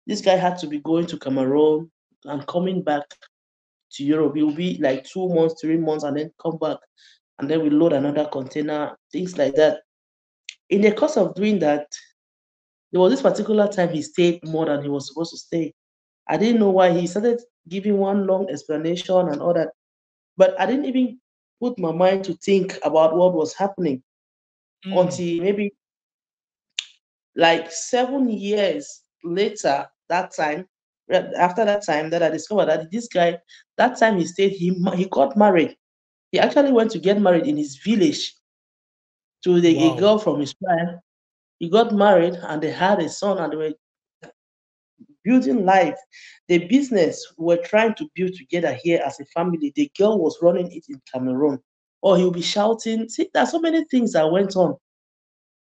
This guy had to be going to Cameroon and coming back to Europe. He will be like 2 months, 3 months, and then come back, and then we load another container, things like that. In the course of doing that, there was this particular time he stayed more than he was supposed to stay. I didn't know why. He started giving one long explanation and all that, but I didn't even put my mind to think about what was happening until maybe like 7 years later. That time, after that time, that I discovered that this guy, that time he stayed, he got married. He actually went to get married in his village to a Wow. girl from his tribe. He got married and they had a son and they were building life. The business we're trying to build together here as a family, the girl was running it in Cameroon. Or he'll be shouting. See, there's so many things that went on.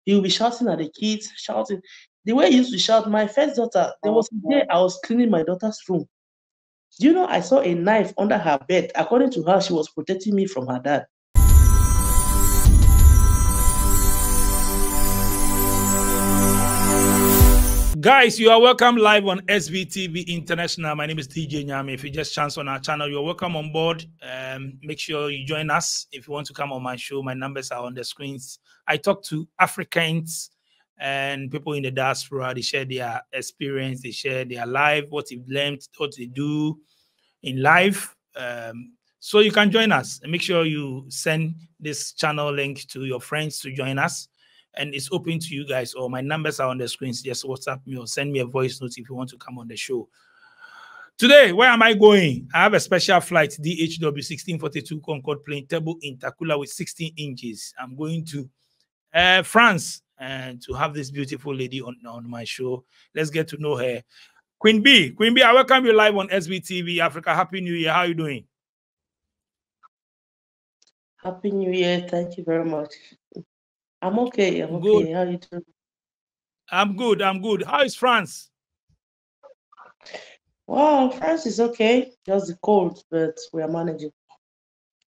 He'll be shouting at the kids, shouting. The way he used to shout, my first daughter, there was a day I was cleaning my daughter's room. Do you know I saw a knife under her bed? According to her, she was protecting me from her dad. Guys, you are welcome live on SBTV International. My name is DJ Nyame. If you just chance on our channel, you're welcome on board. Make sure you join us. If you want to come on my show, my numbers are on the screens. I talk to Africans and people in the diaspora. They share their experience. They share their life, what they've learned, what they do in life. So you can join us. And make sure you send this channel link to your friends to join us. And it's open to you guys. Or my numbers are on the screens. Just WhatsApp me or send me a voice note if you want to come on the show. Today, where am I going? I have a special flight, DHW 1642 Concorde plane, table intercooler with 16 inches. I'm going to France and to have this beautiful lady on my show. Let's get to know her. Queen B. Queen B, I welcome you live on SBTV Africa. Happy New Year. How are you doing? Happy New Year. Thank you very much. I'm okay. I'm good. okay. How are you doing? I'm good. I'm good. How is France? Well, France is okay. Just the cold, but we are managing.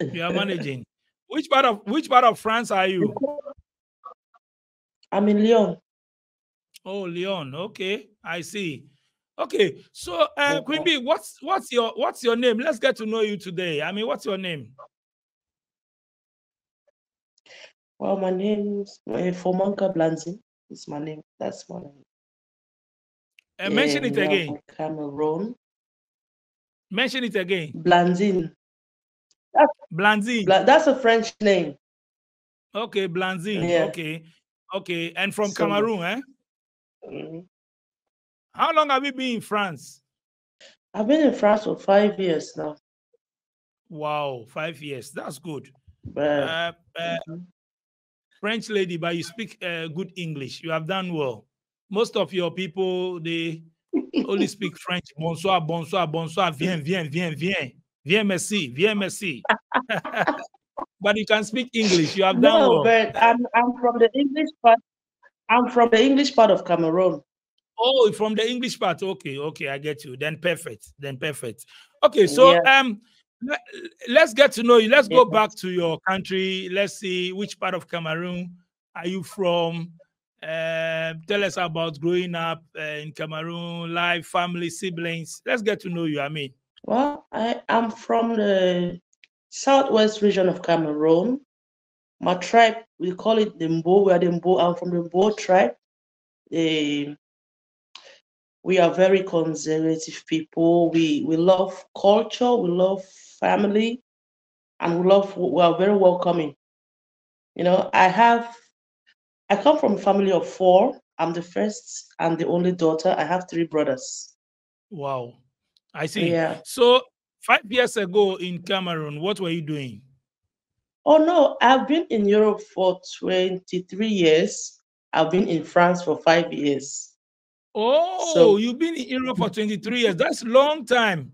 You are managing. Which part of France are you? I'm in Lyon. Oh, Lyon. Okay, I see. Okay, so Queen B, what's your name? Let's get to know you today. I mean, what's your name? Well, my name's Fomanka Blanzi. It's my name. That's my name. Mention it again. Cameroon. Mention it again. Blanzine. Blanzine. That's a French name. Okay, Blanzine. Yeah. Okay. And from Cameroon, eh? How long have you been in France? I've been in France for 5 years now. Wow, 5 years. That's good. French lady, but you speak good English. You have done well. Most of your people, they only speak French. Bonsoir, bonsoir, bonsoir. Viens, viens, viens, viens. Viens, merci, viens, merci. But you can speak English. You have done well. No, but I'm from the English part. I'm from the English part of Cameroon. Oh, from the English part. Okay, I get you. Then perfect. Okay, so yeah. Let's get to know you. Let's go back to your country. Let's see which part of Cameroon are you from. Tell us about growing up in Cameroon, life, family, siblings. Let's get to know you. I mean, well, I'm from the southwest region of Cameroon. My tribe, we call it the Mbo. We are the Mbo. I'm from the Mbo tribe. We are very conservative people. We love culture. We love family, and we are very welcoming. You know, I come from a family of 4. I'm the first and the only daughter. I have 3 brothers. Wow, I see. Yeah. So 5 years ago in Cameroon, what were you doing? Oh no, I've been in Europe for 23 years. I've been in France for 5 years. Oh, so you've been in Europe for 23 years. That's a long time.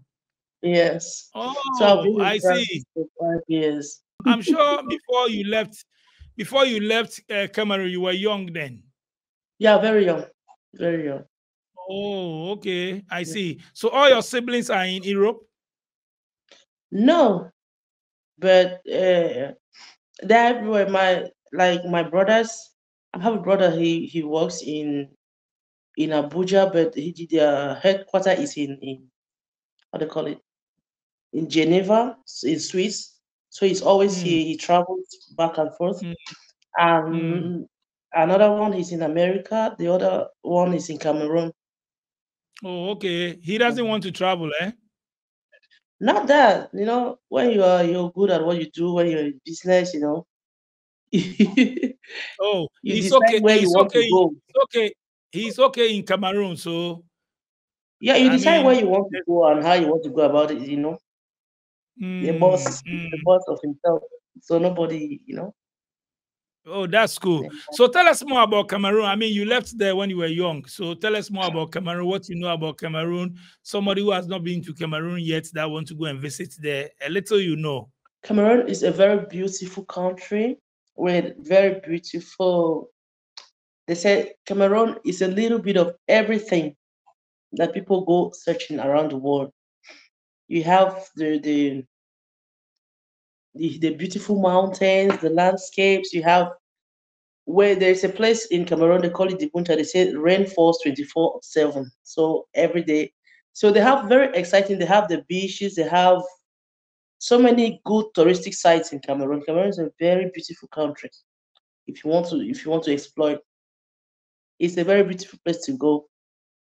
Yes. Oh, so I see. For 5 years. I'm sure before you left Cameroon, you were young then. Yeah, very young. Very young. Oh, okay. I see. So all your siblings are in Europe? No, but they're everywhere. My brothers. I have a brother. He works in in Abuja, but their headquarters is in what do you call it? In Geneva, in Swiss. So he's always here. He travels back and forth. And another one is in America. The other one is in Cameroon. Oh, okay. He doesn't want to travel, eh? Not that, when you're good at what you do, when you're in business, Oh, you he's decide okay. where you He's want to okay. go. He's okay. He's okay in Cameroon. So Yeah, you I decide where mean, you want to go and how you want to go about it, The boss is the boss of himself. So nobody. Oh, that's cool. So tell us more about Cameroon. I mean, you left there when you were young. So tell us more about Cameroon, what you know about Cameroon. Somebody who has not been to Cameroon yet that want to go and visit there. A little you know. Cameroon is a very beautiful country with very beautiful. They say Cameroon is a little bit of everything that people go searching around the world. You have the beautiful mountains, the landscapes. You have where there's a place in Cameroon, they call it the Bunta. They say rain falls 24/7. So every day. So they have very exciting. They have the beaches. They have so many good touristic sites in Cameroon. Cameroon is a very beautiful country. If you want to explore, it's a very beautiful place to go.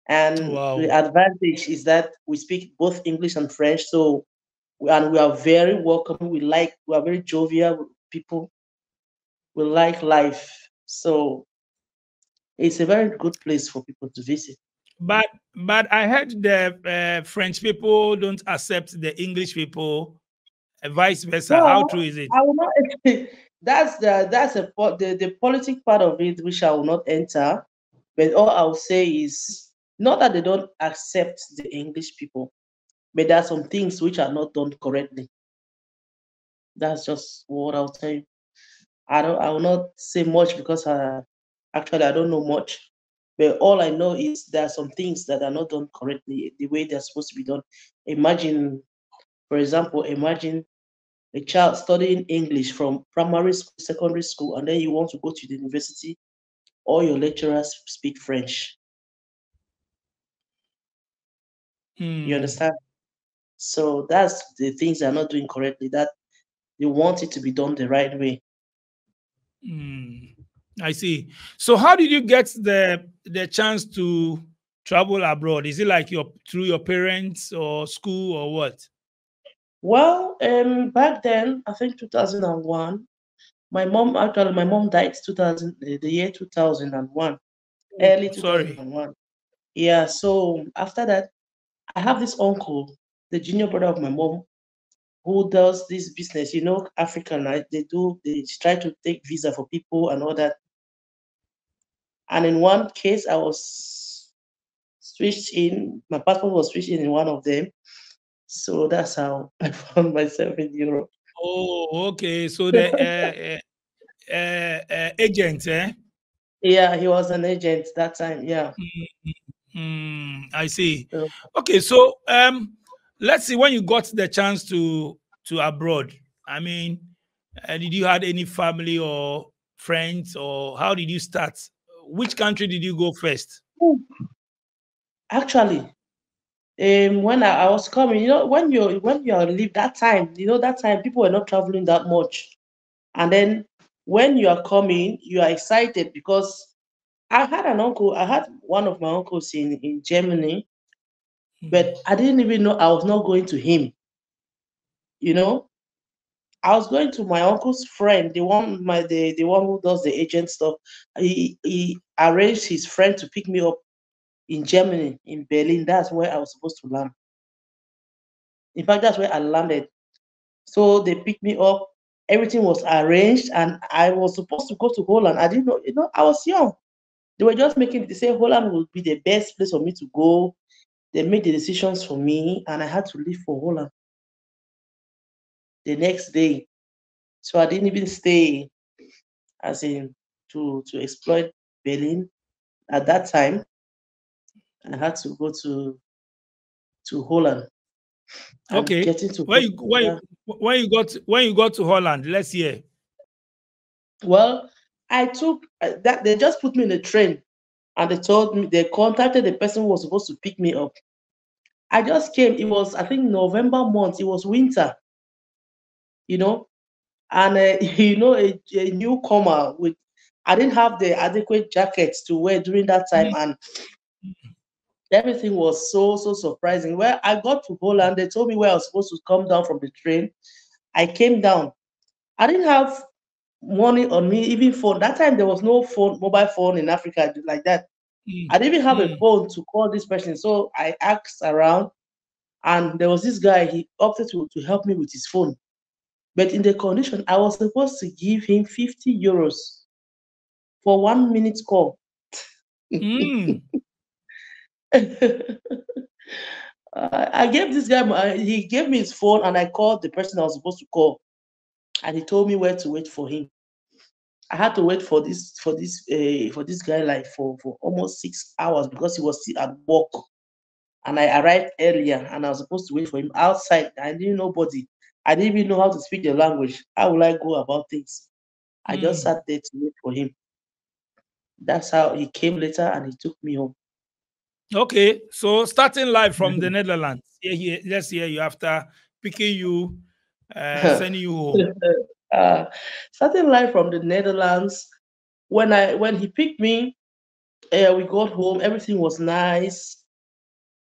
And the Wow. advantage is that we speak both English and French. So we are very welcoming. We are very jovial people. We like life. So it's a very good place for people to visit. But I heard the French people don't accept the English people, vice versa. How Well, true is it? I will not. The politic part of it, which I will not enter. But all I'll say is not that they don't accept the English people, but there are some things which are not done correctly. That's just what I'll tell you. I will not say much because actually I don't know much. But all I know is there are some things that are not done correctly the way they're supposed to be done. For example, imagine a child studying English from primary school, secondary school, and then you want to go to the university, all your lecturers speak French. You understand? So that's the things they're not doing correctly, that they want it to be done the right way. I see. So how did you get the chance to travel abroad? Is it like through your parents or school or what? Well, back then, I think 2001, my mom died 2000, the year 2001, early Sorry. 2001. Yeah, so after that, I have this uncle, the junior brother of my mom, who does this business. African, right? They try to take visa for people and all that. And in one case, I was switched in, my passport was switched in one of them. So that's how I found myself in Europe. Oh, okay. So the agent, eh? Yeah, he was an agent that time. Yeah. I see. So, Okay, so let's see, when you got the chance to abroad, I mean, did you had any family or friends, or how did you start? Which country did you go first? actually, when I was coming, when you leave that time, that time people were not traveling that much. And then when you are coming, you are excited because I had one of my uncles in Germany, but I didn't even know I was not going to him. I was going to my uncle's friend, the one who does the agent stuff. He arranged his friend to pick me up in Germany, in Berlin. That's where I was supposed to land. In fact, that's where I landed. So they picked me up. Everything was arranged, and I was supposed to go to Holland. I didn't know, I was young. They were just they say Holland would be the best place for me to go. They made the decisions for me, and I had to leave for Holland the next day. So I didn't even stay, as in to exploit Berlin. At that time, I had to go to Holland. And Okay. getting to When Holland, you got to Holland, let's hear. well, I took that. They just put me in a train and they told me they contacted the person who was supposed to pick me up. I just came. It was, I think, November month. It was winter, you know, and a newcomer with. I didn't have the adequate jackets to wear during that time, and everything was so surprising. Where I got to Holland, they told me where I was supposed to come down from the train. I came down. I didn't have money on me, even phone. That time there was no phone, mobile phone in Africa like that. I didn't even have a phone to call this person. So I asked around, and there was this guy, he opted to help me with his phone. But in the condition, I was supposed to give him 50 euros for 1 minute call. I gave this guy, he gave me his phone, and I called the person I was supposed to call, and he told me where to wait for him. I had to wait for this guy like for almost 6 hours because he was still at work, and I arrived earlier, and I was supposed to wait for him outside. I didn't know nobody. I didn't even know how to speak the language. How will I go about things? I just sat there to wait for him. That's how he came later, and he took me home. Okay, so starting live from the Netherlands. Let's hear you after picking you, sending you home. Starting live from the Netherlands. When he picked me, we got home. Everything was nice.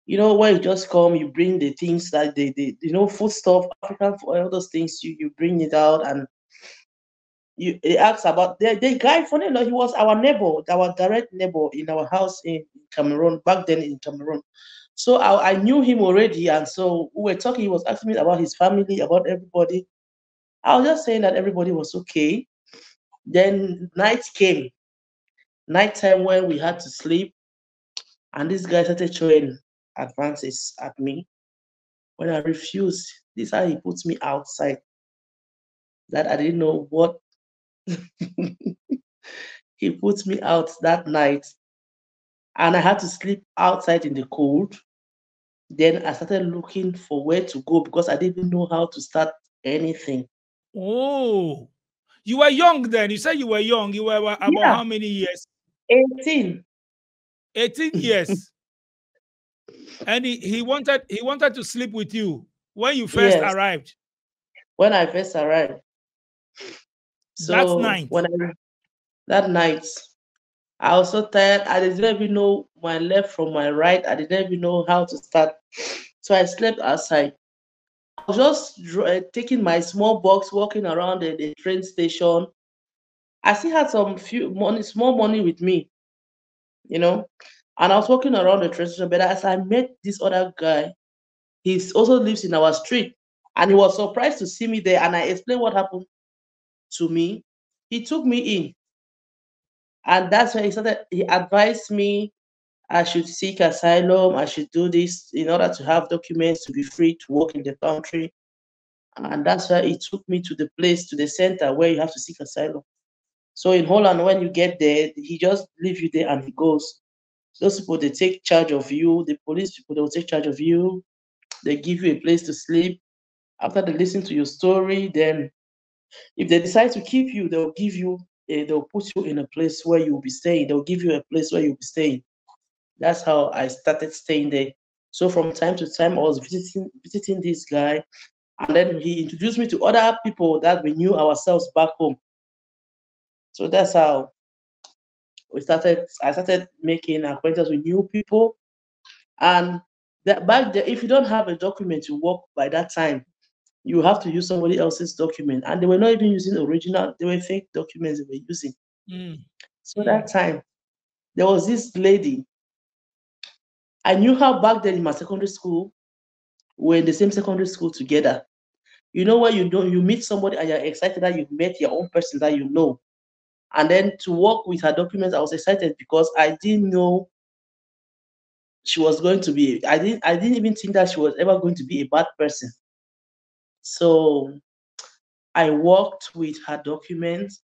You know, when you just come, you bring the things that food stuff, African, all those things. You bring it out, and they asked about the guy. Funny enough, he was our neighbor, our direct neighbor in our house in Cameroon back then in Cameroon. So I knew him already, and so we were talking. He was asking me about his family, about everybody. I was just saying that everybody was okay. Then night came, nighttime when we had to sleep, and this guy started showing advances at me. When I refused, this is how he puts me outside. That I didn't know what. He put me out that night, and I had to sleep outside in the cold. Then I started looking for where to go because I didn't know how to start anything. Oh, you were young then. You said you were young. You were about how many years? 18. 18 years. And he wanted to sleep with you when you first arrived. When I first arrived. So that night, I was so tired. I didn't even know my left from my right. I didn't even know how to start. So I slept outside. I was just taking my small box, walking around the train station. I still had small money with me, and I was walking around the train station. But as I met this other guy, he also lives in our street, and he was surprised to see me there. And I explained what happened to me. He took me in, and that's when he advised me I should seek asylum. I should do this in order to have documents to be free to work in the country. And that's why he took me to the center where you have to seek asylum. So in Holland, when you get there, he just leaves you there and he goes. Those people, they take charge of you. The police people, they will take charge of you. They give you a place to sleep. After they listen to your story, then if they decide to keep you, they'll put you in a place where you'll be staying. They'll give you a place where you'll be staying. That's how I started staying there. So from time to time, I was visiting this guy, and then he introduced me to other people that we knew ourselves back home. So that's how I started making acquaintance with new people. And back then, if you don't have a document to work by that time, you have to use somebody else's document. And they were not even using original, they were fake documents they were using. So that time, there was this lady. I knew her back then in my secondary school. We're in the same secondary school together. You know when you meet somebody and you're excited that you've met your own person that you know. And then to work with her documents, I was excited because I didn't know she was going to be. I didn't even think that she was ever going to be a bad person. So I worked with her documents.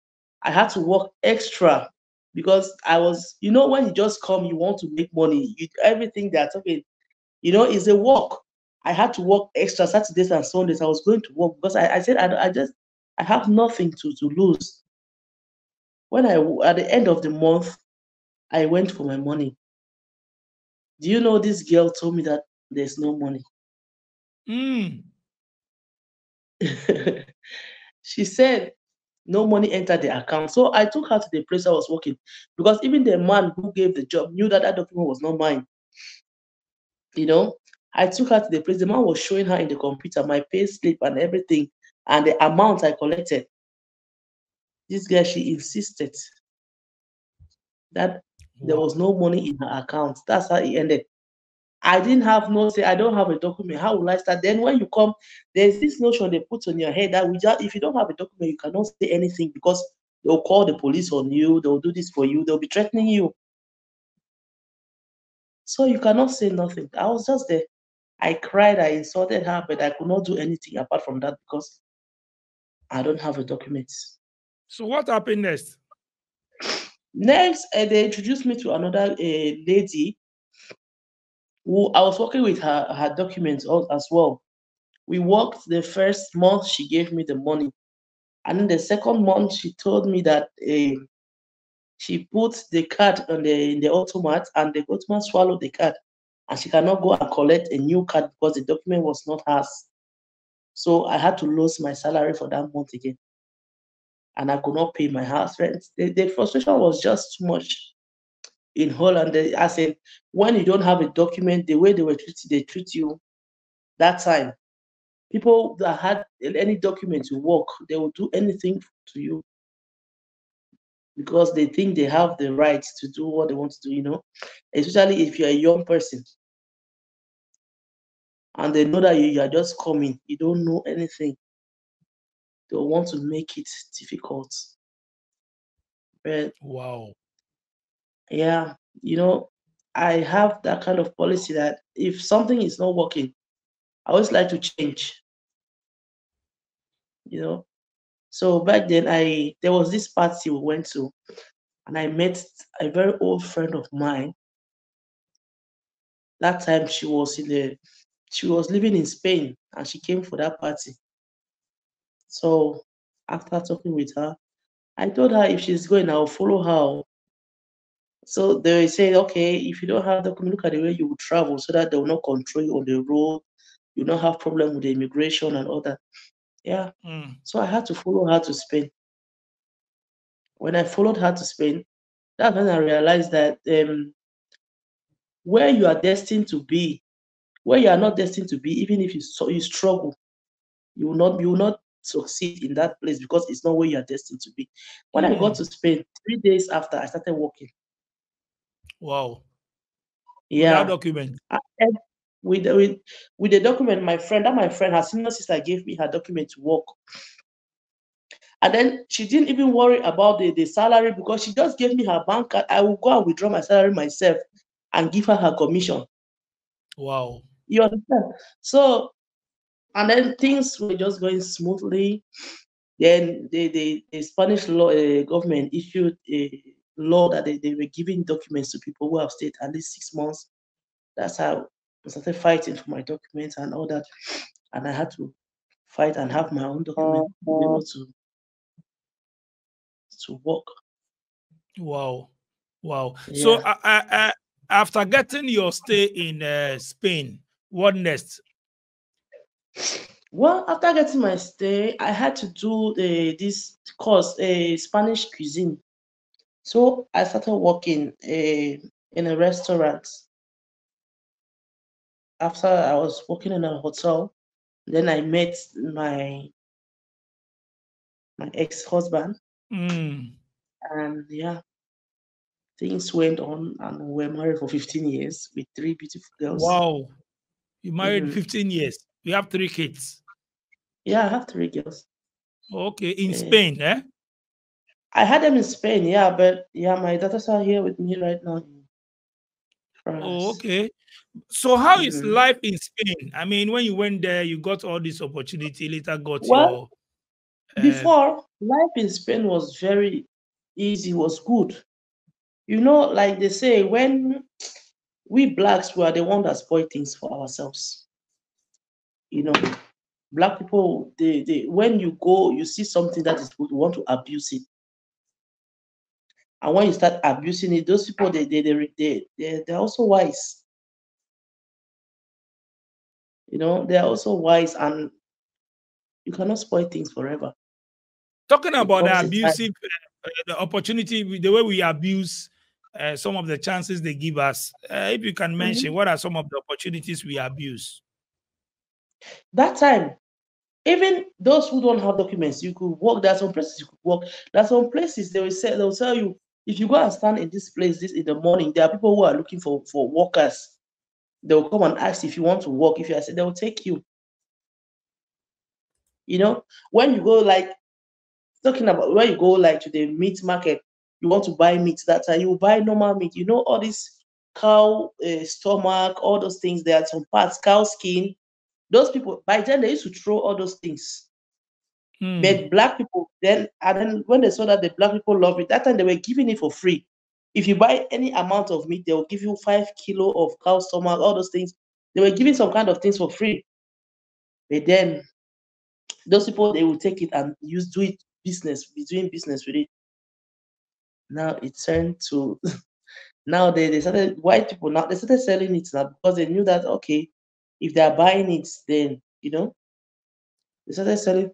I had to work extra because I was, when you just come, you want to make money. Everything that's okay, is a work. I had to work extra Saturdays and Sundays. I was going to work because I said I have nothing to lose. When at the end of the month, I went for my money. Do you know this girl told me that there's no money? She said no money entered the account. So I took her to the place I was working, because even the man who gave the job knew that that document was not mine. You know, I took her to the place. The man was showing her in the computer my pay slip and everything, and the amount I collected. This girl, she insisted that there Wow. was no money in her account. That's how it ended. I didn't have no say. I don't have a document. How will I start? Then when you come, there's this notion they put on your head that if you don't have a document, you cannot say anything, because they'll call the police on you. They'll do this for you. They'll be threatening you. So you cannot say nothing. I was just there. I cried. I insulted her, but I could not do anything apart from that, because I don't have a document. So what happened next? Next, they introduced me to another lady who I was working with her documents as well. We worked the first month, she gave me the money. And in the second month, she told me that she put the card in the automat, and the automat swallowed the card, and she cannot go and collect a new card because the document was not hers. So I had to lose my salary for that month again, and I could not pay my house rent. The frustration was just too much in Holland. I said, when you don't have a document, the way they treat you that time. People that had any document to work, they will do anything to you, because they think they have the right to do what they want to do, especially if you're a young person and they know that you are just coming, you don't know anything. They want to make it difficult. But Wow. yeah, I have that kind of policy that if something is not working, I always like to change, So back then there was this party we went to, and I met a very old friend of mine. That time she was living in Spain, and she came for that party. So after talking with her, I told her if she's going, I'll follow her. So they say, okay, if you don't have document, look at the way you will travel, so that they will not control you on the road. You don't have problem with the immigration and all that. Yeah. So I had to follow her to Spain. When I followed her to Spain, that's when I realized that where you are destined to be, where you are not destined to be, even if you struggle, you will not succeed in that place, because it's not where you are destined to be. When I got to Spain, 3 days after, I started working. Wow. Yeah. Without document. With the document, my friend, her senior sister gave me her document to work. And then she didn't even worry about the salary, because she just gave me her bank card. I will go and withdraw my salary myself and give her commission. Wow. You understand? So, and then things were just going smoothly. Then the Spanish law government issued a law that they were giving documents to people who have stayed at least 6 months. That's how I started fighting for my documents and all that. And I had to fight and have my own document to be able to work. Wow. Wow. Yeah. So after getting your stay in Spain, what next? Well, after getting my stay, I had to do this course, Spanish cuisine. So I started working in a restaurant. After I was working in a hotel, then I met my ex-husband, and yeah, things went on, and we were married for 15 years with 3 beautiful girls. Wow. You married 15 years. You have 3 kids. Yeah, I have 3 girls. Okay, in Spain, eh? I had them in Spain, yeah, but yeah, my daughters are here with me right now in France. Oh, okay. So how is life in Spain? I mean, when you went there, you got all this opportunity, later got your... Before, life in Spain was very easy, was good. Like they say, when we blacks were the one that spoil things for ourselves. Black people, when you go, you see something that is good, you want to abuse it. And when you start abusing it, those people they're also wise. You know, they're also wise, and you cannot spoil things forever. Talking It about the comes a time. abusive, the opportunity, the way we abuse some of the chances they give us. If you can mention, what are some of the opportunities we abuse? That time, even those who don't have documents, you could work. There are some places you could work. There are some places they'll tell you, if you go and stand in this place this in the morning, there are people who are looking for workers. They'll come and ask if you want to work. If you say, they'll take you. You know, when you go, like, talking about when you go like to the meat market, you want to buy meat. That time you buy normal meat. You know, all this cow stomach, all those things. There are some parts, cow skin. Those people, by then they used to throw all those things. But black people then when they saw that the black people love it, that time they were giving it for free. If you buy any amount of meat, they will give you 5 kilo of cow stomach, all those things. They were giving some kind of things for free. But then those people, they will take it and do it business, be doing business with it. Now it turned to now they started, white people now they started selling it now because they knew that, okay, if they are buying it, then they started selling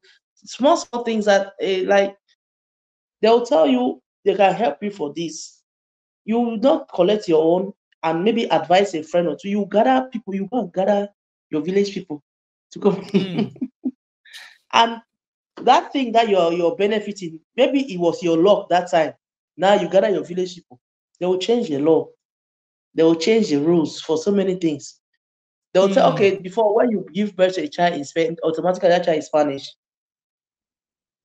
small things that like they'll tell you they can help you for this. You will not collect your own and maybe advise a friend or two. You gather people, you go and gather your village people to come. And that thing that you're benefiting, maybe it was your luck that time. Now you gather your village people. They will change the law. They will change the rules for so many things. They'll say, okay, before when you give birth to a child in Spain, automatically that child is Spanish.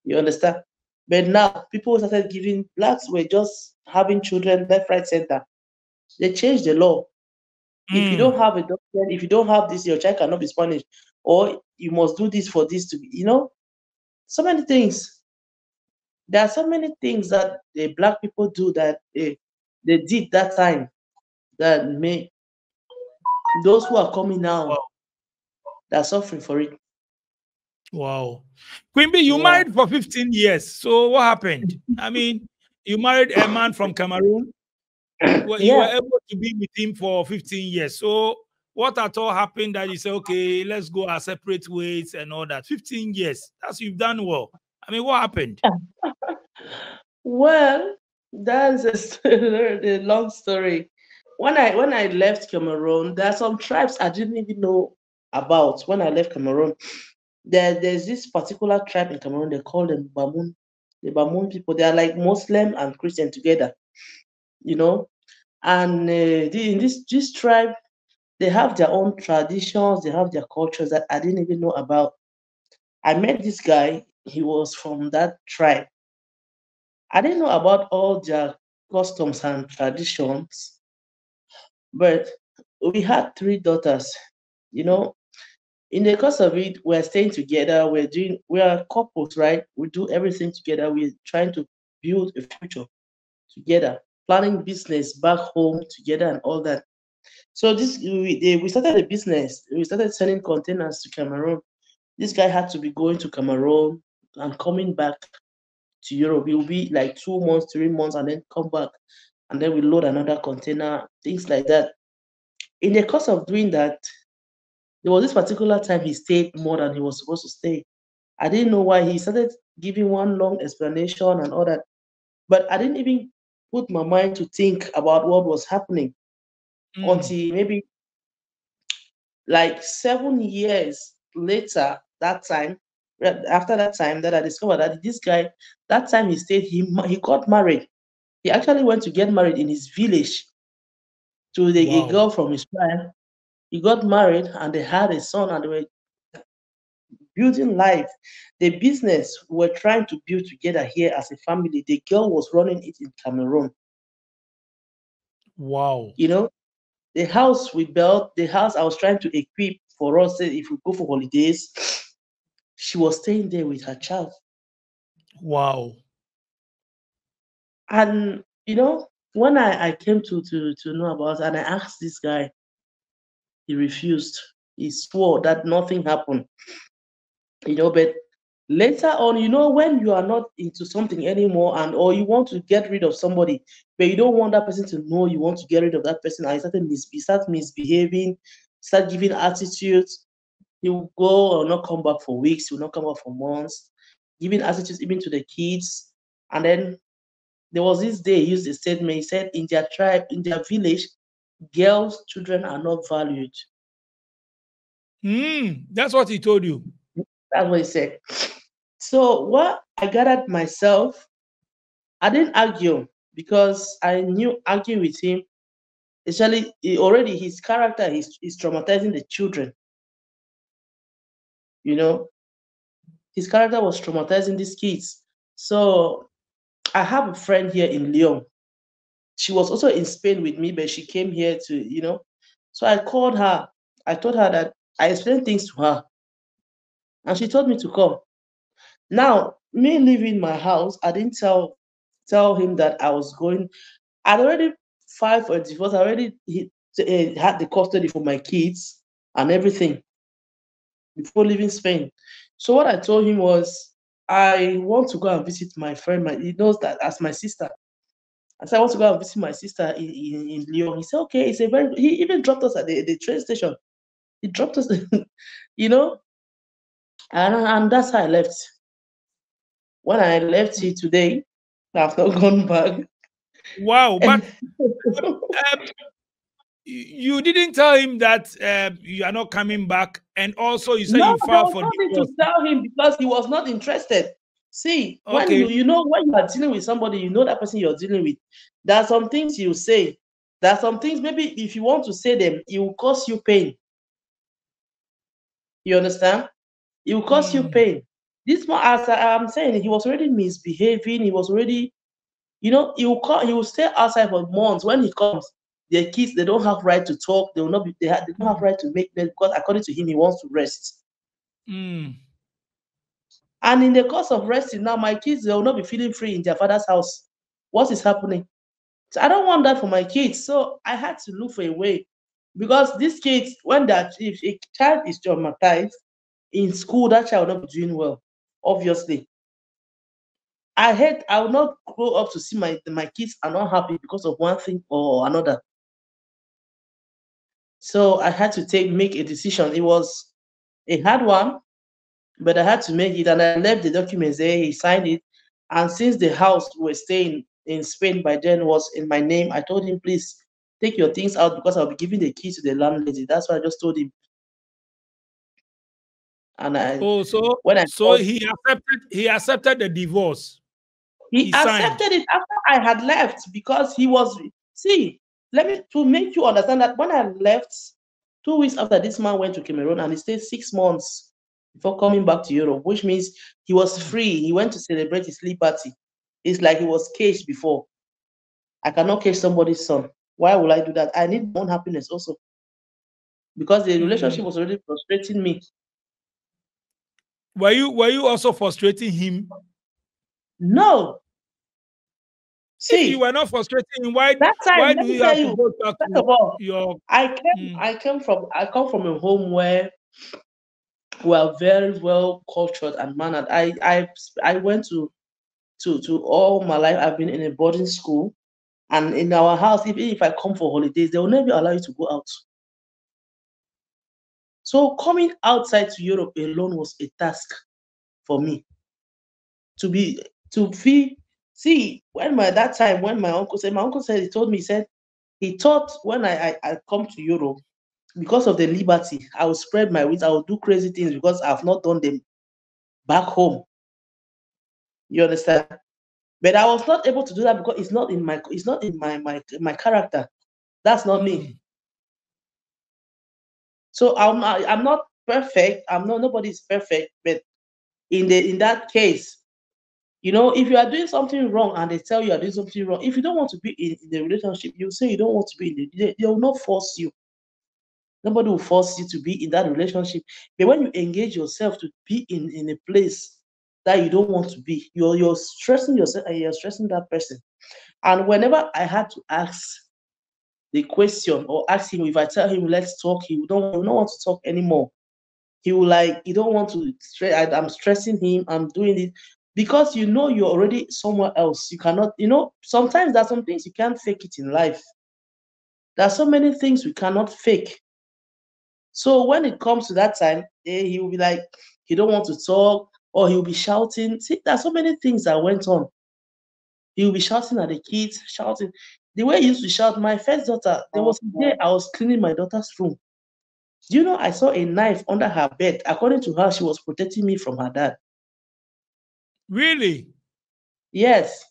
You understand? But now people started giving, blacks were just having children left, right, center. They changed the law. If you don't have a document, if you don't have this, your child cannot be Spanish, or you must do this for this to be, so many things. There are so many things that the black people do that they did that time that make those who are coming now, they're suffering for it. Wow. Quimby, you married for 15 years. So what happened? I mean, you married a man from Cameroon. Well, you were able to be with him for 15 years. So what at all happened that you say, okay, let's go our separate ways and all that? 15 years. That's, you've done well. I mean, what happened? Well, that's a long story. When I left Cameroon, there are some tribes I didn't even know about when I left Cameroon. There's this particular tribe in Cameroon, they call them Bamun. The Bamun people, they are like Muslim and Christian together, And in this tribe, they have their own traditions, they have their cultures that I didn't even know about. I met this guy, he was from that tribe. I didn't know about all their customs and traditions, but we had 3 daughters. In the course of it, we're staying together, we are couples, right? We do everything together. We're trying to build a future together, planning business back home together and all that. So we started a business. We started sending containers to Cameroon. This guy had to be going to Cameroon and coming back to Europe. He will be like 2 months, 3 months, and then come back. And then we load another container, things like that. In the course of doing that, there was this particular time he stayed more than he was supposed to stay. I didn't know why. He started giving one long explanation and all that. But I didn't even put my mind to think about what was happening until maybe like 7 years later, after that time that I discovered that this guy, that time he stayed, he got married. He actually went to get married in his village to a girl from his tribe. He got married and they had a son and they were building life. The business we're trying to build together here as a family, the girl was running it in Cameroon. Wow. The house we built, the house I was trying to equip for us, if we go for holidays, she was staying there with her child. Wow. And when I came to know about it, and I asked this guy, he refused. He swore that nothing happened. But Later on, you know, when you are not into something anymore, and or you want to get rid of somebody, but you don't want that person to know you want to get rid of that person, and you start misbehaving, start giving attitudes. He will go or not come back for weeks, he will not come back for months, giving attitudes even to the kids. And then there was this day he used a statement. He said, in their tribe, in their village, girls, children are not valued. That's what he told you. That's what he said. So what I gathered myself, I didn't argue because I knew arguing with him, especially already his character is traumatizing the children. You know, his character was traumatizing these kids. So I have a friend here in Lyon. She was also in Spain with me, but she came here to, you know. So I called her. I told her that I explained things to her, and she told me to come. Now, me leaving my house, I didn't tell him that I was going. I'd already filed for a divorce. I already had the custody for my kids and everything before leaving Spain. So what I told him was, I want to go and visit my friend. He knows that as my sister. I said, I want to go and visit my sister in Lyon. He said, okay. He even dropped us at the train station. He dropped us, you know, and that's how I left. When I left here today, I've not gone back. Wow, but you didn't tell him that you are not coming back, and also you said No, you there filed was for nothing divorce. to tell him because he was not interested. See, when Okay. you know when you are dealing with somebody, you know that person you're dealing with. There are some things you say. There are some things maybe if you want to say them, it will cause you pain. You understand? It will cause you pain. This one, as I'm saying, he was already misbehaving. He was already, you know, he will stay outside for months. When he comes, their kids, they don't have right to talk. They will not be. They don't have right to make them because according to him, he wants to rest. And in the course of resting, now my kids, they will not be feeling free in their father's house. What is happening? So I don't want that for my kids. So I had to look for a way. Because these kids, when that if a child is traumatized in school, that child will not be doing well. Obviously. I will not grow up to see my kids are not happy because of one thing or another. So I had to make a decision. It was a hard one, but I had to make it, and I left the documents there. He signed it, and since the house we were staying in Spain by then was in my name, I told him, please take your things out because I'll be giving the keys to the landlady. That's what I just told him. And when I so called, he accepted the divorce. he Signed. accepted it after I had left because he was. See, let me to make you understand that when I left, 2 weeks after this man went to Cameroon and he stayed 6 months before coming back to Europe, which means he was free. He went to celebrate his liberty. It's like he was caged before. I cannot cage somebody's son. Why would I do that? I need my own happiness also. Because the relationship was already frustrating me. Were you also frustrating him? No. If you See, were not frustrating him, why that time, do let me you tell have to you, go back first to of all, your I come from a home where we are very well cultured and mannered. I went to all my life. I've been in a boarding school, and in our house, even if I come for holidays, they will never allow you to go out. So coming outside to Europe alone was a task for me. To be to feel see when that time when my uncle said he said he thought when I come to Europe because of the liberty, I will spread my wings, I will do crazy things because I've not done them back home. You understand? But I was not able to do that because it's not in my character. That's not me. So I'm not perfect. Nobody's perfect, but in that case, you know, if you are doing something wrong and they tell you are doing something wrong, if you don't want to be in the relationship, you say you don't want to be in they will not force you. Nobody will force you to be in that relationship. But when you engage yourself to be in a place that you don't want to be, you're stressing yourself and you're stressing that person. And whenever I had to ask the question or ask him, if I tell him let's talk, he don't want to talk anymore. He will like, you don't want to stress. I'm stressing him. I'm doing it because you know you're already somewhere else. You cannot, sometimes there's some things you can't fake it in life. There are so many things we cannot fake. So when it comes to that time, he will be like, he don't want to talk, or he'll be shouting. See, there are so many things that went on. He'll be shouting at the kids, shouting. The way he used to shout, my first daughter, there was a day I was cleaning my daughter's room. Do you know I saw a knife under her bed? According to her, she was protecting me from her dad. Really? Yes.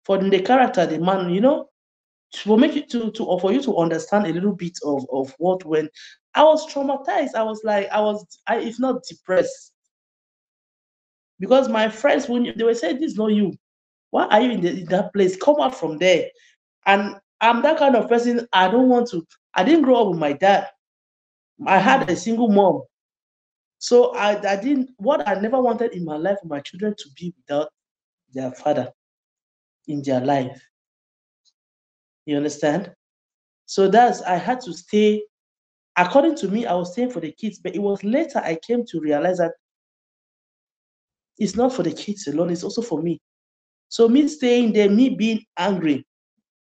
For the character, the man, to make it to for you to understand a little bit of what went. I was traumatized. I was like, if not depressed. Because my friends, when they were saying, this is not you. Why are you in that place? Come out from there. And I'm that kind of person. I didn't grow up with my dad. I had a single mom. So I never wanted in my life for my children to be without their father in their life. You understand? So I had to stay. According to me, I was staying for the kids, but it was later I came to realize that it's not for the kids alone, it's also for me. So me staying there, me being angry,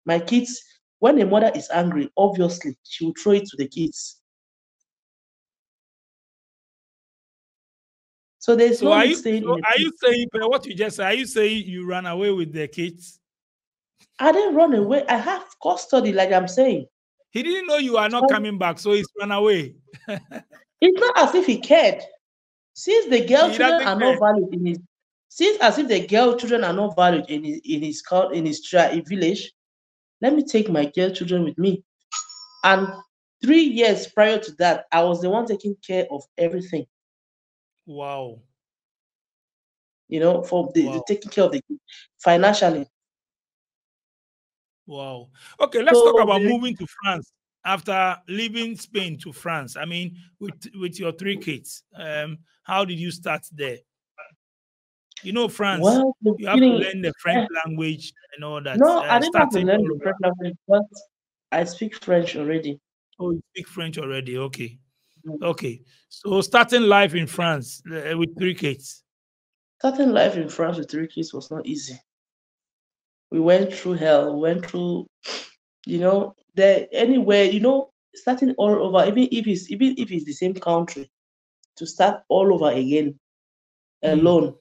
my kids, when a mother is angry, obviously she will throw it to the kids. So there's no need staying in. Are you saying what you just said? Are you saying you ran away with the kids? I didn't run away. I have custody, like I'm saying. He didn't know you are not coming back, so he's run away. It's not as if he cared. Since the girl children are not valued in his, since as if the girl children are not valued in his village, let me take my girl children with me. And 3 years prior to that, I was the one taking care of everything. Wow. For the taking care of the kids financially. Wow. Okay, let's talk about moving to France after leaving Spain to France. I mean, with your 3 kids, how did you start there? France, well, you have to learn the French language and all that. No, I didn't have to learn the French language, but I speak French already. Oh, you speak French already. Okay. Okay. So starting life in France with 3 kids. Starting life in France with 3 kids was not easy. We went through hell. We went through, starting all over, even if it's the same country, to start all over again alone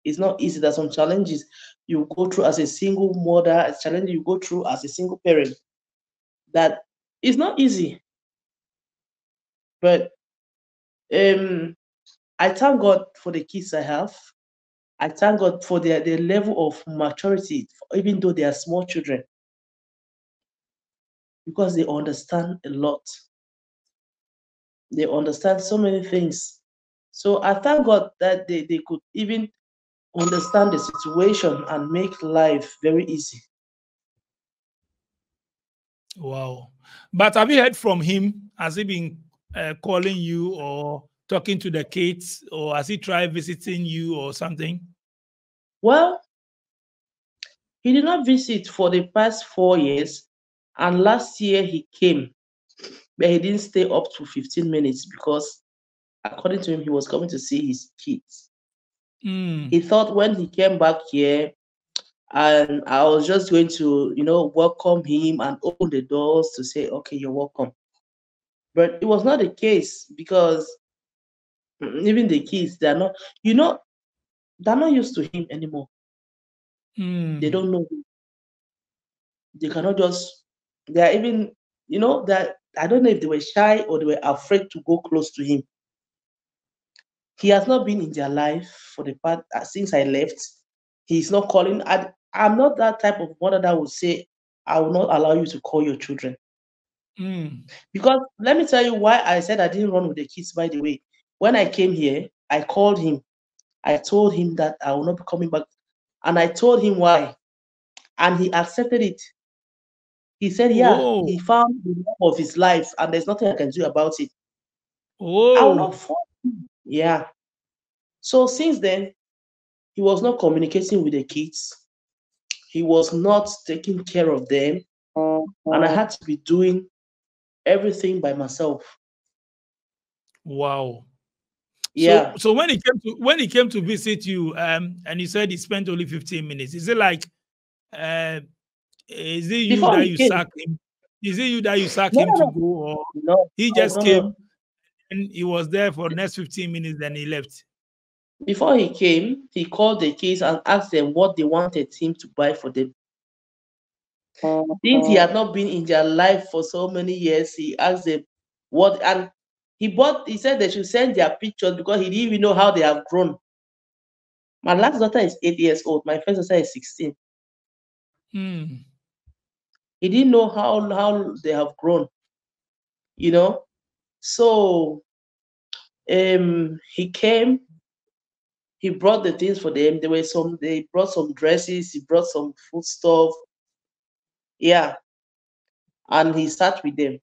is not easy. There's some challenges you go through as a single mother, a challenge you go through as a single parent. That is not easy. But I thank God for the kids I have. I thank God for their level of maturity, even though they are small children, because they understand a lot. They understand so many things. So I thank God that they could even understand the situation and make life very easy. Wow. But have you heard from him? Has he been calling you or talking to the kids, or has he tried visiting you or something? Well, he did not visit for the past 4 years, and last year he came, but he didn't stay up to 15 minutes because, according to him, he was coming to see his kids. He thought when he came back here, and I was just going to, welcome him and open the doors to say, okay, you're welcome. But it was not the case, because even the kids, they're not used to him anymore. They don't know him. They cannot just, they are even, that I don't know if they were shy or they were afraid to go close to him. He has not been in their life for the past, since I left. He's not calling. I'm not that type of mother that would say, I will not allow you to call your children. Because let me tell you why I said I didn't run with the kids, by the way. When I came here, I called him. I told him that I will not be coming back. And I told him why. And he accepted it. He said, yeah, he found the love of his life and there's nothing I can do about it. I will not force him. Yeah. So since then, he was not communicating with the kids. He was not taking care of them. And I had to be doing everything by myself. Wow. Yeah. So when he came to visit you, and he said he spent only 15 minutes, is it like uh is it you Before that he you came, sack him? Is it you that you sack no, him to no, go, or no, he no, just no, came no. and he was there for the next 15 minutes, then he left? Before he came, he called the kids and asked them what they wanted him to buy for them. Since he had not been in their life for so many years, he asked them what, and he said they should send their pictures because he didn't even know how they have grown. My last daughter is 8 years old. My first daughter is 16. Hmm. He didn't know how they have grown, you know. So he came, he brought the things for them. They brought some dresses, he brought some food stuff, yeah, and he sat with them.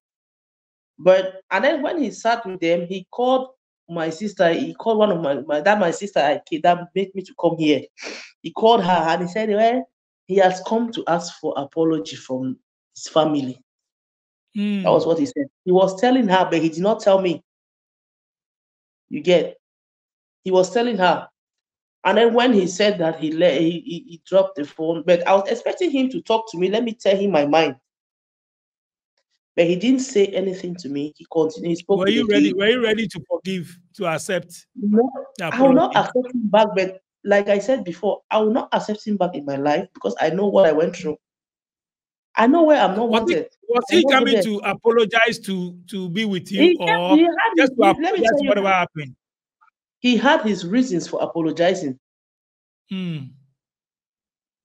But and then when he sat with them, he called my sister. He called one of my sister that made me to come here. He called her and he said, well, he has come to ask for apology from his family. That was Hmm. what he said. He was telling her, but he did not tell me. You get? He was telling her. And then when he said that, he dropped the phone. But I was expecting him to talk to me. Let me tell him my mind. But he didn't say anything to me. He continued. He spoke Were with the you ready? kid. Were you ready to forgive, to accept No, the I will not apology? accept him back. But like I said before, I will not accept him back in my life because I know what I went through. I know where I'm not wanted. Was I will he not go coming there. to apologize to be with you, He kept, or he had just to let me apologize tell for you, whatever happened? he had his reasons for apologizing. Hmm.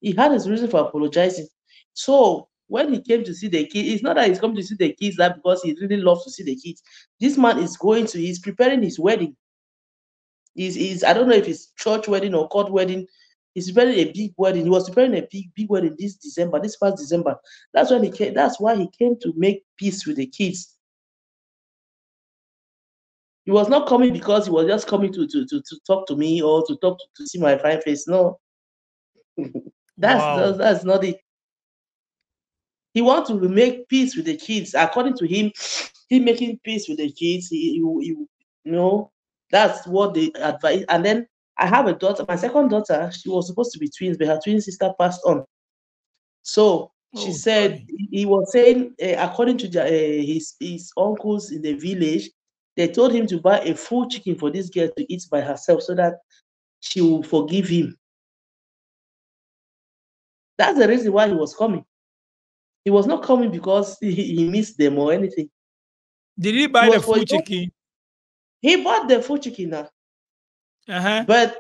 He had his reason for apologizing. So when he came to see the kids, it's not that he's coming to see the kids that because he really loves to see the kids. This man is he's preparing his wedding. He's I don't know if it's church wedding or court wedding. He's preparing a big wedding. He was preparing a big wedding this past December. That's when he came. That's why he came to make peace with the kids. He was not coming because he was just coming to talk to me or to see my fine face. No, Wow. that's not it. He wants to make peace with the kids. According to him, he making peace with the kids. That's what they advise. And then I have a daughter. My second daughter, she was supposed to be twins, but her twin sister passed on. So she Oh, said sorry. he was saying, according to his uncles in the village, they told him to buy a full chicken for this girl to eat by herself so that she will forgive him. That's the reason why he was coming. He was not coming because he missed them or anything. Did he It buy the was for full his own. chicken? He bought the full chicken now. Uh-huh. But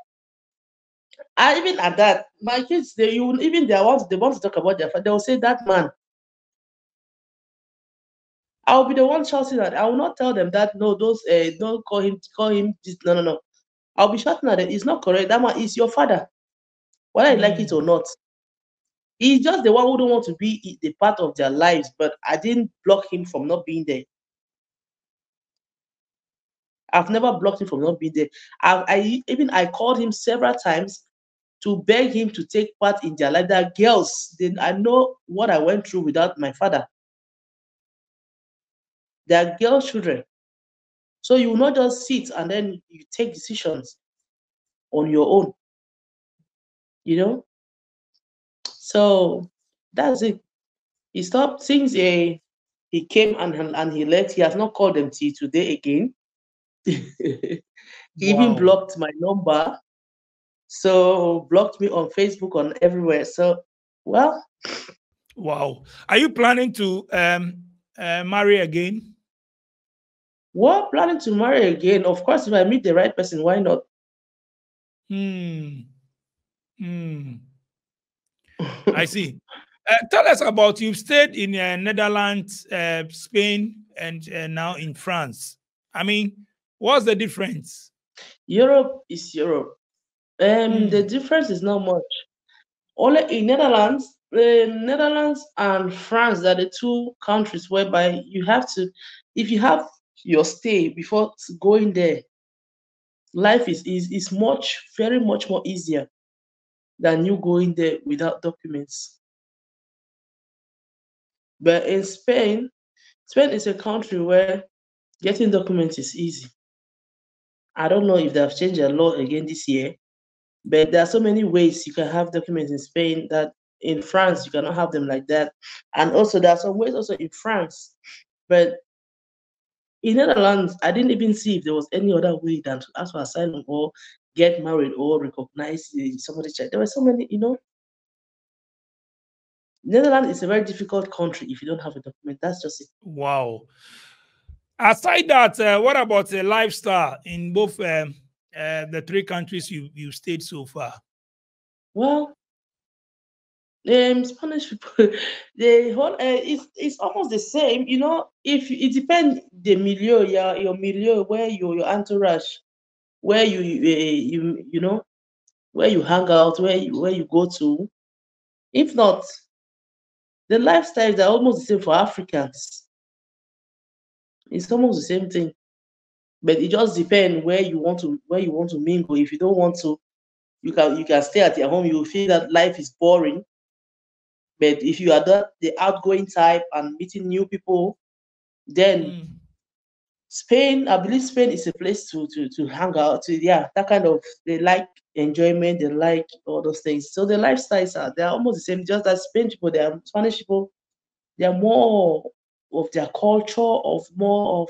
I even at that, my kids, even they want to talk about their father, they will say that man. I'll be the one shouting at. I will not tell them that no, those don't call him this. No, no, no. I'll be shouting at them. It's not correct. That man is your father, whether you like it or Hmm. not. He's just the one who don't want to be the part of their lives. But I didn't block him from not being there. I've never blocked him from not being there. I called him several times to beg him to take part in their life. There are girls. Then I know what I went through without my father. They are girl children. So you will not just sit and then you take decisions on your own, you know? So that's it. He stopped since he came and he left. He has not called them till today again. He even Wow. blocked my number. So blocked me on Facebook on everywhere. So well, Wow. Are you planning to marry again? we're planning to marry again. Of course, if I meet the right person, why not? Hmm. Hmm. I see. Tell us about you've stayed in Netherlands, Spain, and now in France. I mean, what's the difference? Europe is Europe. The Hmm. difference is not much. Only in Netherlands and France are the two countries whereby you have to, if you have your stay before going there, life is very much more easier than you going there without documents. But in Spain is a country where getting documents is easy. I don't know if they have changed their law again this year, but there are so many ways you can have documents in Spain that in France you cannot have them like that. And also there are some ways also in France, but in Netherlands, I didn't even see if there was any other way than to ask for asylum or get married or recognize somebody's child. There were so many, Netherlands is a very difficult country if you don't have a document. That's just it. Wow. Aside that, what about the lifestyle in both the three countries you stayed so far? Well, Spanish people, the whole it's almost the same. If it depends the milieu, your milieu, where your entourage, where where you hang out, where you go to. If not, the lifestyles are almost the same for Africans. It's almost the same thing, but it just depends where you want to mingle. If you don't want to, you can stay at your home. You will feel that life is boring. But if you are the outgoing type and meeting new people, then Spain, I believe Spain is a place to hang out. That kind of, they like enjoyment, they like all those things. So the lifestyles they're almost the same. Just that Spanish people, they are more of their culture, of more of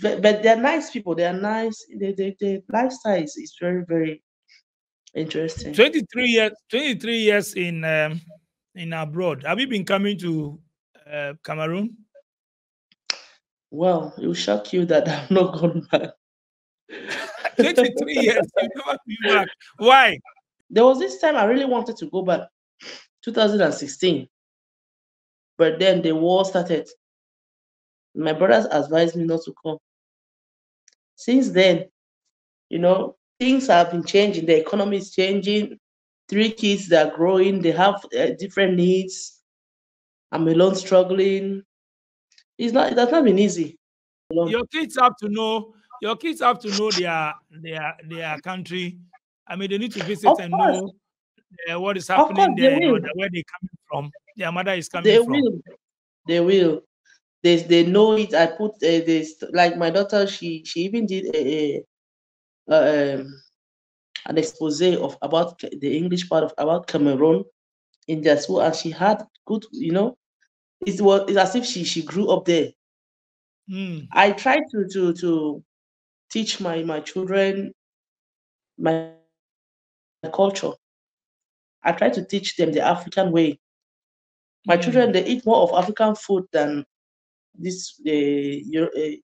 but they're nice people. They are nice. The lifestyle is very, very interesting. 23 years in abroad. Have you been coming to Cameroon? Well, it will shock you that I've not gone back. 23 years, you've never been back. Why? There was this time I really wanted to go back, 2016. But then the war started. My brothers advised me not to come. Since then, things have been changing. The economy is changing. 3 kids that are growing, they have different needs. I'm alone struggling. It has not been easy. Your kids have to know. Your kids have to know their country. I mean, they need to visit and know what is happening there, where they're coming from. Their mother is coming from. They will. They know it. I put this, like my daughter. She even did an expose about the English part about Cameroon in their school, and she had good. It's as if she grew up there. I tried to teach my children my culture. I try to teach them the African way. My children, they eat more of African food than this. I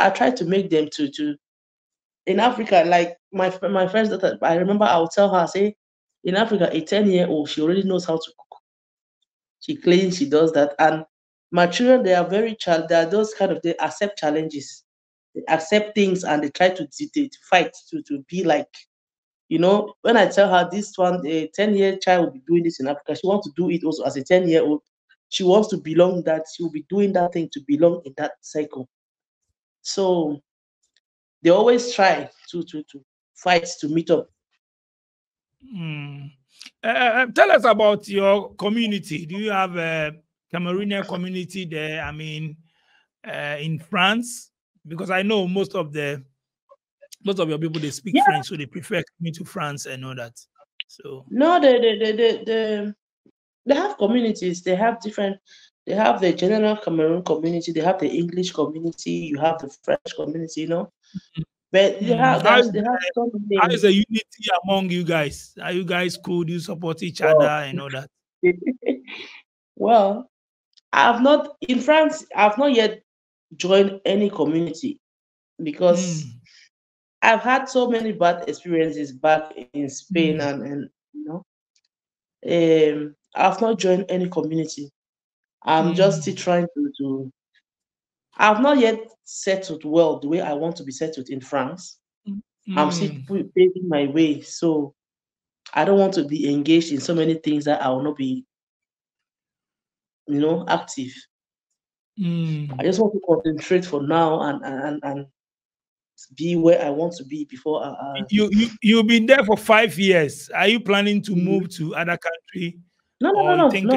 try to make them to in Africa. Like my first daughter, I remember I would tell her, say, in Africa, a 10-year-old, she already knows how to cook. She cleans, she does that, and my children, they are very they are those kind of, they accept challenges, they accept things, and they try to fight to be like. When I tell her this one, a 10-year child will be doing this in Africa, she wants to do it also as a 10-year-old. She wants to belong, that she will be doing that thing to belong in that cycle. So they always try to fight to meet up. Tell us about your community. Do you have a Cameroonian community there? I mean, in France, because I know most of your people, they speak French, so they prefer coming to France and all that. So no, they have communities. They have different. They have the general Cameroon community. They have the English community. You have the French community. But how is the unity among you guys? Are you guys cool? Do you support each other and all that? Well, in France, I've not yet joined any community because I've had so many bad experiences back in Spain, and I've not joined any community. I'm just still trying to. I've not yet settled well the way I want to be settled in France. I'm still paving my way, so I don't want to be engaged in so many things that I will not be, active. I just want to concentrate for now and be where I want to be before You've been there for 5 years. Are you planning to move to other country? No. You think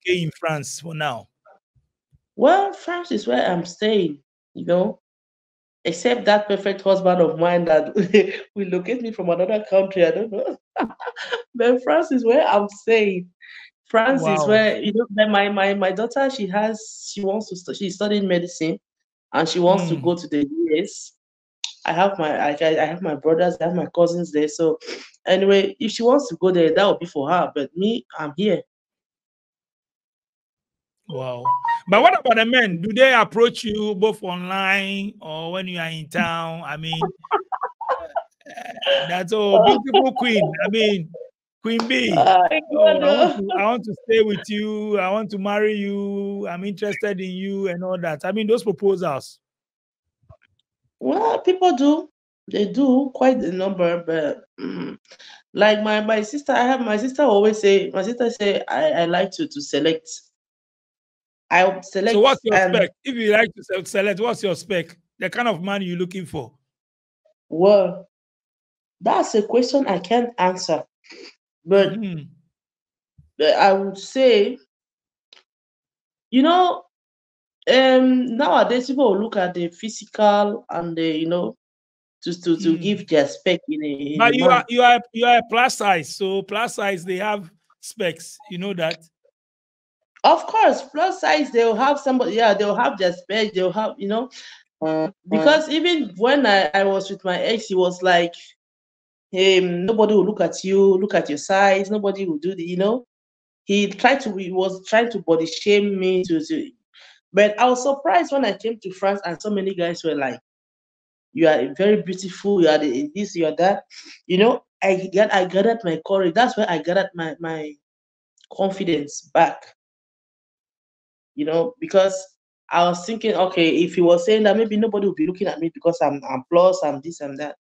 stay in France for now? Well, France is where I'm staying. you know, except that perfect husband of mine that will locate me from another country. I don't know. But France is where I'm saying. France is Wow. where, you know, my daughter, she wants to she's studying medicine and she wants to Hmm. go to the US. I have my brothers, I have my cousins there. So anyway, if she wants to go there, that would be for her. But me, I'm here. Wow. But what about the men? Do they approach you both online or when you are in town? I mean, that's a beautiful queen. I mean, Queen B. I Oh, God, no. I want to stay with you. I want to marry you. I'm interested in you and all that. I mean, those proposals. Well, people do. They do quite a number, but like my sister, I have my sister always say, my sister say, I like to select. I would So, select what's your and spec? If you like to select, what's your spec? The kind of man you're looking for? well, that's a question I can't answer. But Mm-hmm. I would say, you know, nowadays people will look at the physical and the, you know, to Mm. give their spec in a But man. you are a plus size. So plus size they have specs. You know that. Of course, plus size they'll have somebody, yeah, they'll have their spec, they'll have, you know, because even when I was with my ex, he was like, hey, nobody will look at you, look at your size, nobody will do the, you know. He was trying to body shame me to but I was surprised when I came to France and so many guys were like, you are very beautiful, you are this, you are that. You know, I gathered my courage. That's where I gathered my confidence back, you know, because I was thinking, okay, if he was saying that maybe nobody will be looking at me because I'm plus, I'm this and that.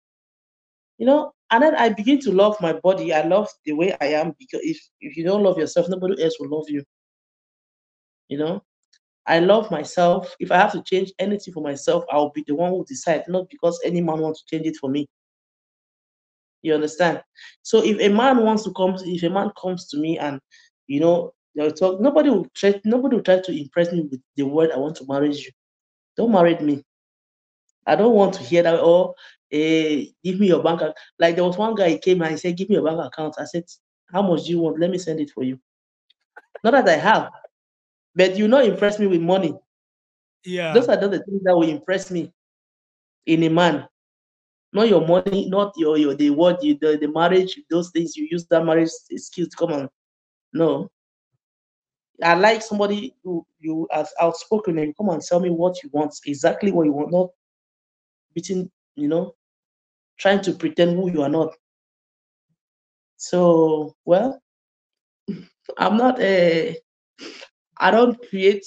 You know, and then I begin to love my body. I love the way I am because if you don't love yourself, nobody else will love you. You know, I love myself. If I have to change anything for myself, I'll be the one who decide, not because any man wants to change it for me. You understand? So if a man comes to me and you know they'll talk, nobody will try to impress me with the word I want to marry you. Don't marry me. I don't want to hear that. Oh, give me your bank account. Like there was one guy he came and he said, "Give me your bank account." I said, "How much do you want? Let me send it for you." Not that I have, but you not impress me with money. Those Yeah. are not the things that will impress me in a man. Not your money, not your the what you the marriage, those things you use that marriage skills to come on. No. I like somebody who you as outspoken and come and tell me what you want, exactly what you want, not beating, you know, trying to pretend who you are not. So, well, I'm not a, I don't create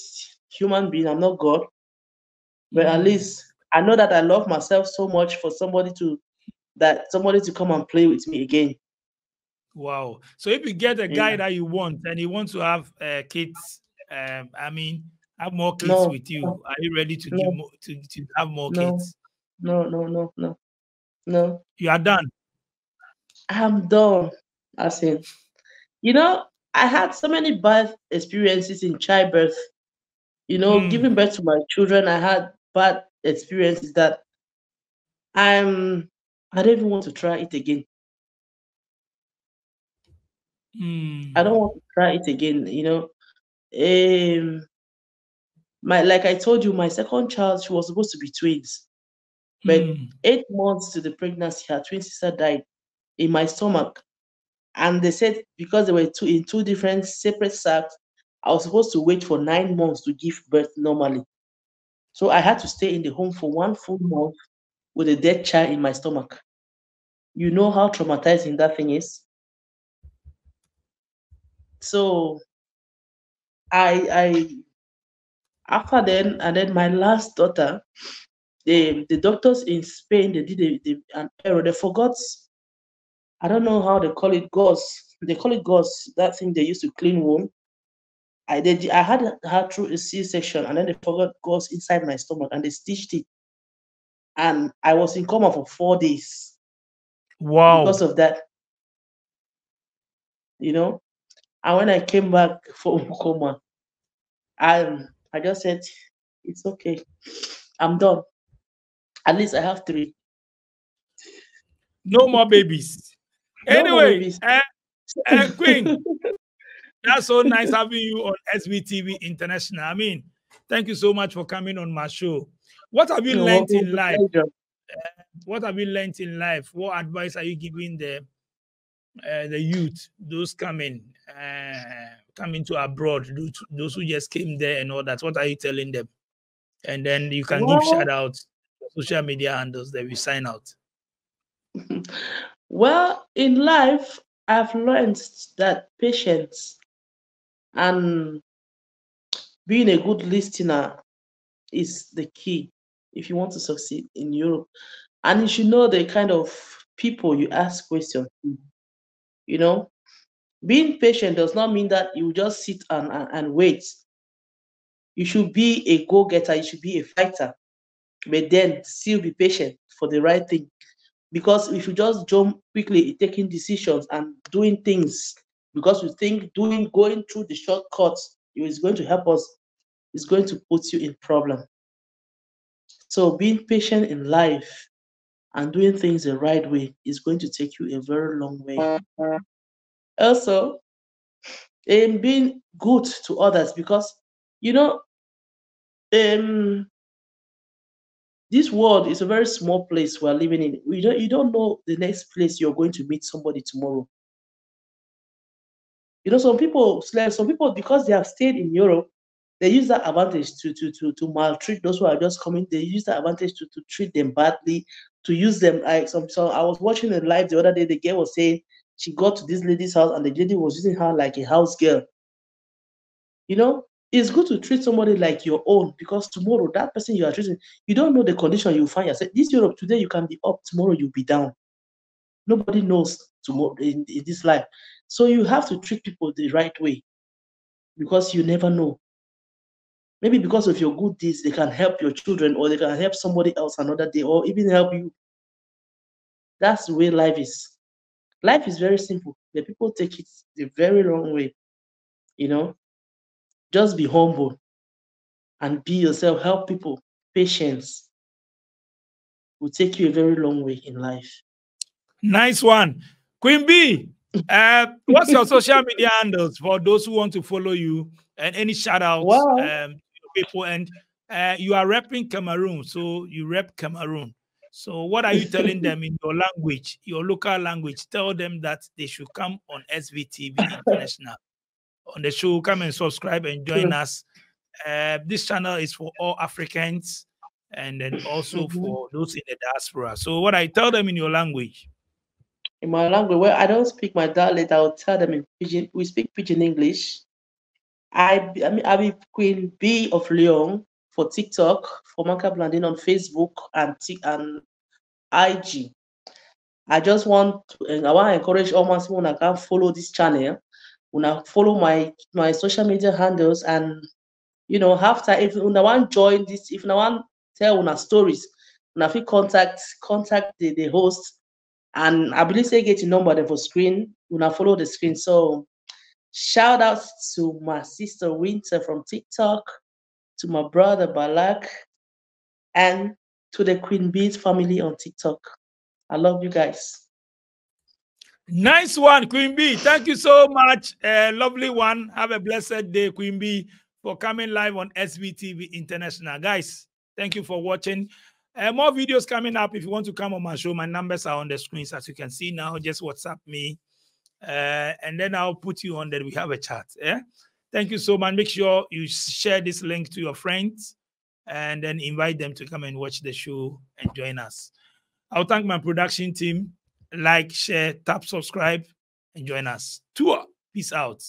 human being. I'm not God, but at Mm. least I know that I love myself so much for somebody to come and play with me again. Wow. So if you get a guy Yeah. that you want and he wants to have kids, I mean, have more kids No, with you, are you ready to give no, more, to have more no, kids? no, no, no, no, no. You are done. I'm done. As in, you know, I had so many bad experiences in childbirth. You know, Mm. giving birth to my children, I had bad experiences that I don't even want to try it again. I don't Mm. want to try it again. You know, um, my like I told you, my second child, she was supposed to be twins, but Mm. 8 months to the pregnancy, her twin sister died in my stomach, and they said because they were two different separate sacks, I was supposed to wait for 9 months to give birth normally. So I had to stay in the home for one full month with a dead child in my stomach. You know how traumatizing that thing is. So I after then and then my last daughter, the doctors in Spain they did an error. They forgot. I don't know how they call it gauze. They call it gauze. That thing they used to clean wound. I had her through a C-section and then they forgot gauze inside my stomach and they stitched it and I was in coma for 4 days because Wow. of that. You know, and when I came back from coma, I just said it's okay. I'm done. At least I have 3. No more babies. No more Anyway, babies. Queen, that's so nice having you on SBTV International. I mean, thank you so much for coming on my show. What have you learned in life? What have you learned in life? What advice are you giving the youth, those coming to abroad, those who just came there and all that? What are you telling them? And then you can give shout outs, social media handles that we sign out. Well, in life, I've learned that patience and being a good listener is the key if you want to succeed in Europe. And you should know the kind of people you ask questions to. You know, being patient does not mean that you just sit and wait. You should be a go-getter, you should be a fighter, but then still be patient for the right thing. Because if you just jump quickly taking decisions and doing things because you think going through the shortcuts is going to help us, is going to put you in problem. So being patient in life and doing things the right way is going to take you a very long way. Also, in being good to others, because you know, this world is a very small place we're living in. You don't know the next place you're going to meet somebody tomorrow. You know, some people because they have stayed in Europe, they use that advantage to maltreat those who are just coming. They use that advantage to treat them badly, to use them like some. So I was watching a live the other day. The girl was saying she got to this lady's house and the lady was using her like a house girl. You know, it's good to treat somebody like your own because tomorrow that person you are treating, you don't know the condition you find yourself. This Europe today you can be up, tomorrow you'll be down. Nobody knows tomorrow in this life. So you have to treat people the right way because you never know. Maybe because of your good deeds, they can help your children or they can help somebody else another day or even help you. That's the way life is. Life is very simple. The people take it the very wrong way. You know, just be humble and be yourself. Help people. Patience will take you a very long way in life. Nice one. Queen B, what's your social media handles for those who want to follow you and any shout outs to people? And you are repping Cameroon, so you rep Cameroon. So what are you telling them in your language, your local language? Tell them that they should come on SBTV International. On the show, come and subscribe and join us. This channel is for all Africans and then also for those in the diaspora. So what I tell them in your language? In my language, well, I don't speak my dialect. I'll tell them in Pidgin. We speak Pidgin English. I mean, I be Queen B of Lyon for TikTok, for Manka Blandin on Facebook and IG. I just want to, I want to encourage all my people who can follow this channel, who follow my social media handles, and you know, after if you want join this, if you want tell una stories, una fit contact the host, and I believe say get your number there for screen, una follow the screen. So shout out to my sister Winter from TikTok, to my brother Balak, and to the Queen Bees family on TikTok. I love you guys. Nice one, Queen B. Thank you so much. Lovely one. Have a blessed day, Queen B, for coming live on SBTV International. Guys, thank you for watching. More videos coming up. If you want to come on my show, my numbers are on the screens, as you can see now. Just WhatsApp me. And then I'll put you on there. We have a chat. Yeah. Thank you so much. Make sure you share this link to your friends and then invite them to come and watch the show and join us. I'll thank my production team. Like, share, tap, subscribe, and join us. Tour. Peace out.